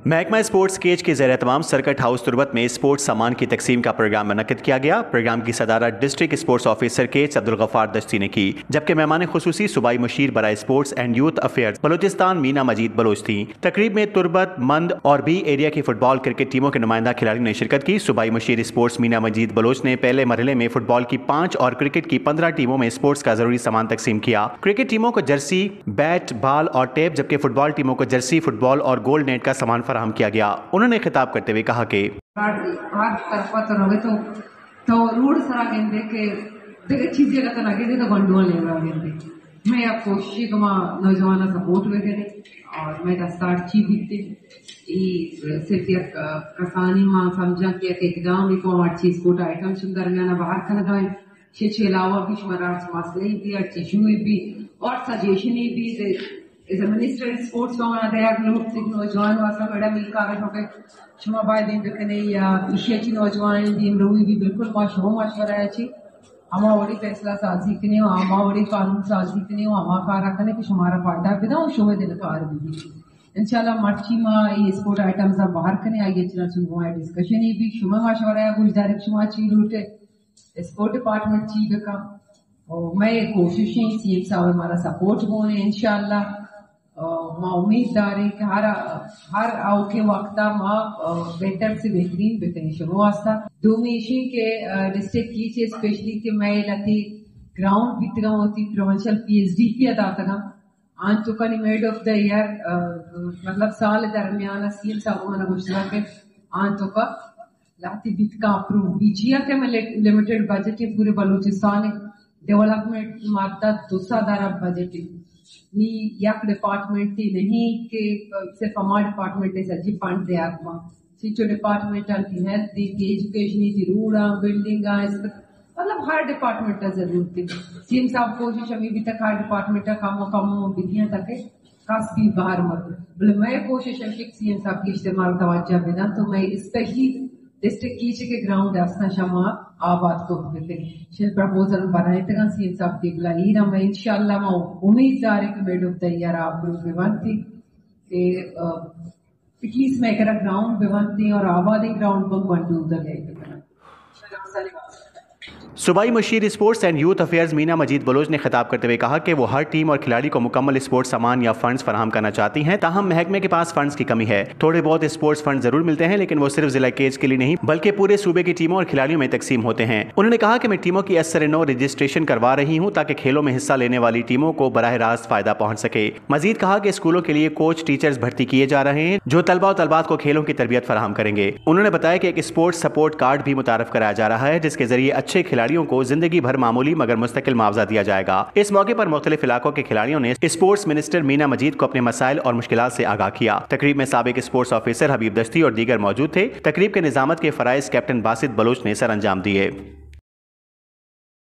महकमा sports cage के ज़ेर एहतमाम सर्किट हाउस तुर्बत में स्पोर्ट्स सामान की तकसीम का प्रोग्राम मुनक्किद किया गया। प्रोग्राम की सदारत district sports officer Kech Abdul Ghaffar Dashti ने की, जबकि मेहमान खुसूसी सूबाई मुशीर बराए sports and youth affairs Balochistan Mina Majeed Baloch थी। तकरीब में तुर्बत, मंद और बी एरिया की फुटबॉल क्रिकेट टीमों के नुमाइंदा खिलाड़ियों ने शिरकत की। सूबाई मुशीर स्पोर्ट्स मीना मजीद बलोच ने पहले मरहले में फुटबॉल की 5 और क्रिकेट की 15 टीमों में स्पोर्ट्स का जरूरी सामान तकसीम किया। क्रिकेट टीमों को जर्सी, बैट, बॉल और टेप, जबकि फुटबॉल टीमों को जर्सी, फुटबॉल और गोल्ड नेट का सामान फराहम किया गया। उन्होंने खिताब करते हुए कहा कि रोड सरा गेंदे के देखिए चीजें का तना गेंदे तो गंडोल ले रहा गेंदे मैं आप कोशिश कमा नौजवान सपोर्ट वगैरह और मैं दा स्टार्ट ची बीते ये सिर्फ एक कसानी मां समझा कि एक एग्जाम को अच्छी स्पोर्ट आइटम सुंदर में ना बाहर कर गए छे अलावा भी शमराज मसले भी अच्छी शुरू भी और सजेशन भी is a minister in sports from there group से नौजवान वासा बड़ा मिलकर हो के शुमा बाय दिन के नहीं या इशे की नौजवान दिन रोई भी बिल्कुल माशवरा है छी हमा ओडी फैसला साजी के नहीं हमा ओडी कानून साजी के नहीं हमा का रखने कि हमारा फायदा बिना शुमे दिन कार भी इंशाल्लाह मर्ची मा ये स्पोर्ट आइटम्स बाहर करने आइए चला सुनो है डिस्कशन ही भी शुमा माशवरा है कुछ डायरेक्ट शुमा ची लूटे स्पोर्ट डिपार्टमेंट ची का और मैं कोशिशें सीएम साहब हमारा सपोर्ट होने इंशाल्लाह माँ उम्मीददार है कि हर आओ के वक्त माँ बेहतर से बेहतरीन बेहतरीन शुरू वास्ता दोमेशी के डिस्ट्रिक्ट की से स्पेशली के मैं लती ग्राउंड बीतगा होती प्रोविंशियल पीएचडी की अदा तगा आज तो का मेड ऑफ द ईयर मतलब साल दरमियान सीएम साहब ने घोषणा के आज तो का लाती बीतका अप्रूव बीजिया के में लिमिटेड बजट है पूरे बलूचिस्तान डेवलपमेंट मात्रा दूसरा दारा बजट नी यक डिपार्टमेंट थी नहीं कि सिर्फ हमारा डिपार्टमेंट है सच्ची फंड दे आपमा सिचो डिपार्टमेंट की हेल्थ दी एजुकेशन दी रूड़ा बिल्डिंग मतलब हर डिपार्टमेंट का जरूरत है सीएम साहब कोशिश अभी भी तक हर डिपार्टमेंट का काम विधियां तक है खास भी बाहर मत बोले मैं कोशिश है कि सीएम साहब की इस्तेमाल तवज्जो बिना तो मैं स्पेशली डिस्ट्रिक्ट कीचे के ग्राउंड अपना शमा आबाद को देते शिल प्रपोजल बनाए तक सीएम साहब के बुलाई मैं इंशाल्लाह मैं उम्मीददार है कि मैडम तैयार आप लोग बेवंती के एटलीस्ट मैं करा ग्राउंड बेवंती और आबादी ग्राउंड पर बंटू उधर गए सूबाई मुशीर sports and youth affairs Meena Majeed Baloch ने खिताब करते हुए कहा कि वो हर टीम और खिलाड़ी को मुकम्मल स्पोर्ट्स सामान या फंड्स फराहम करना चाहती हैं। ताहम महकमे के पास फंड्स की कमी है। थोड़े बहुत स्पोर्ट्स फंड जरूर मिलते हैं, लेकिन वो सिर्फ जिला केज के लिए नहीं बल्कि पूरे सूबे की टीमों और खिलाड़ियों में तकसीम होते हैं। उन्होंने कहा कि मैं टीमों की असर-ए-नौ रजिस्ट्रेशन करवा रही हूँ ताकि खेलों में हिस्सा लेने वाली टीमों को बराह रास्त फायदा पहुंच सके। मजीद कहा कि स्कूलों के लिए कोच टीचर्स भर्ती किए जा रहे हैं जो तलबा और तलबात को खेलों की तरबियत फराहम करेंगे। उन्होंने बताया कि एक स्पोर्ट्स सपोर्ट कार्ड भी मुतारफ कराया जा रहा है जिसके जरिए अच्छे खिलाड़ियों को जिंदगी भर मामूली मगर मुस्तकिल मुआवजा दिया जाएगा। इस मौके पर मुख्तलिफ इलाकों के खिलाड़ियों ने स्पोर्ट्स मिनिस्टर मीना मजीद को अपने मसाइल और मुश्किलात से आगाह किया। तकरीब में साबिक स्पोर्ट्स ऑफिसर हबीब दस्ती और दीगर मौजूद थे। तकरीब के निजामत के फराइज कैप्टन बासित बलोच ने सर अंजाम दिए।